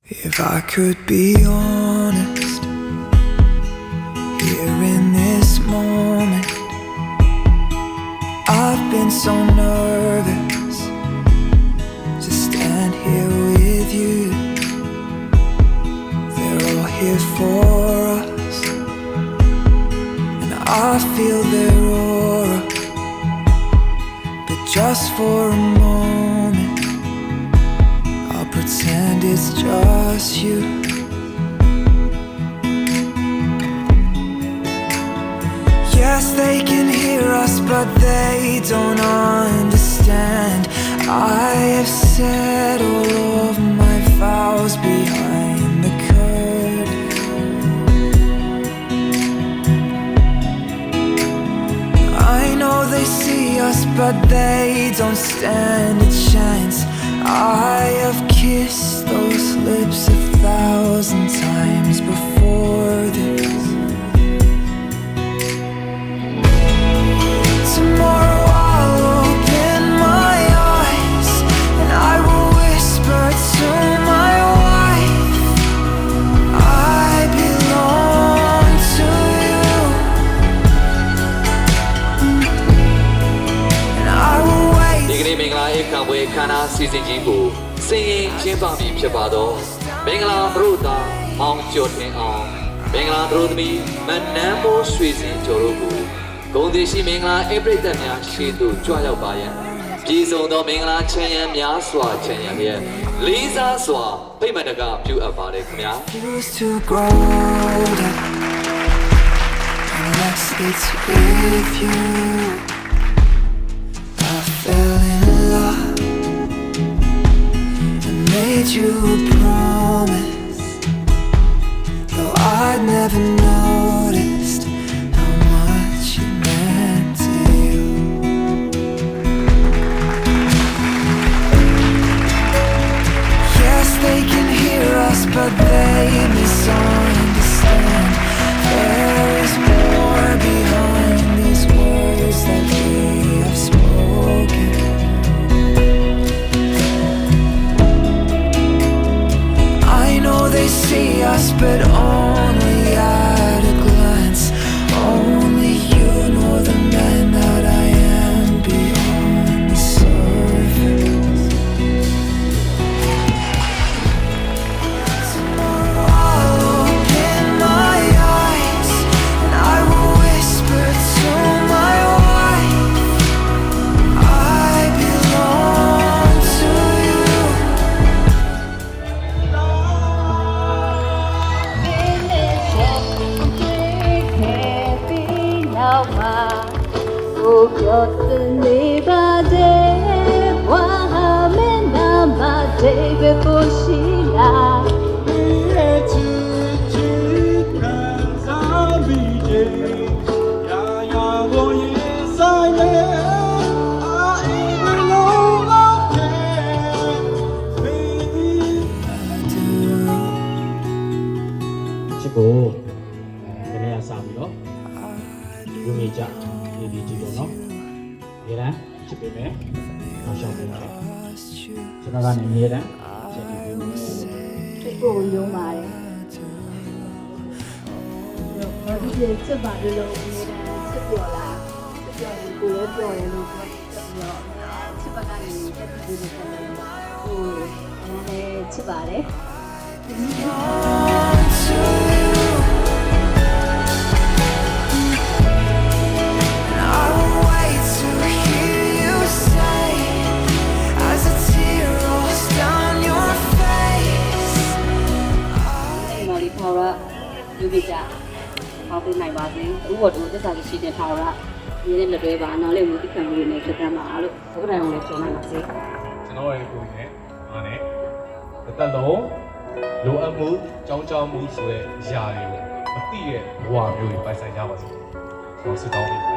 If I could be honest, here in this moment, I've been so nervous to stand here with you. They're all here for us, and I feel their aura, but just for a moment I'll pretend it's just you. Yes, they can hear us, but they don't understand. I have said all of my vows behind the curtain. I know they see us, but they don't stand a chance. I have kissed those lips 1,000 times before this. Tomorrow I'll open my eyes and I will whisper to my wife, I belong to you. And I will wait. ဒီကနေ့မင်္ဂလာဧကံပွဲခန္ဓာစီစဉ်ခြင်းကိုစင်ရင်ကျင်းပပြီးဖြစ်ပါတော့မင်္ဂလာပရိသတ်အောင်ကျော်တင်အောင်မင်္ဂလာသူတို့သမီးမနန်းမိုးရွှေစင်ကျော်တို့ကိုဂုဏ်သိရှိမင်္ဂလာဧပရိသတ်များရှေ့သို့ကြွရောက်ပါရန်ပြည်စုံသောမင်္ဂလာချမ်းရံများစွာချမ်းရံလျက်လေးစားစွာဖိတ်မတကပြုအပ်ပါတယ်ခင်ဗျာ Used to grow older, unless it's with you. I fell in love and made you a promise, though I'd never noticed how much you meant to you. Yes, they can hear us, but they misunderstand. There is more behind these words that we have spoken. I know they see us, but only at a glance. Only you know the man that I am beyond the surface. Tomorrow I'll open my eyes and I will whisper to my wife, I belong to you. Chico, ini asam yo. Bumi jak, ini Chico no. Ira, Chico me, macam ni. Sekarang ini ira, jadi bumi. Chico yo mai. Yo, dia cepat dulu ni dah cepat lah. Cepat dulu lepas yang lu yo. Cepat kan ni, cepat dulu kan. Oh, ni cepat deh. Belong to you. And I will wait to hear you say, as a tear rolls down your face. နော်ဒီထော်ရယူပြကြဟောပေးနိုင်ပါစေဥပဒေသစ္စာရှိတဲ့ထော်ရဒီနေ့လက်တွဲပါနော်လေးမျိုးသိခံမှုတွေနဲ့ဖြစ်တတ်မှာလို့ဘုရားအောင်လည်းပြောနိုင်ပါစေ ကျွန်တော်ရဲ့ကိုယ်နဲ့အားနဲ့တစ်သက်လုံးလိုအပ်မှုကြောင်းကြောင်းမှုဆိုတဲ့ຢာတွေကိုမသိတဲ့ဘဝမျိုးတွေပိုင်ဆိုင်ကြပါစေကျွန်တော်ဆုတောင်းပေးပါ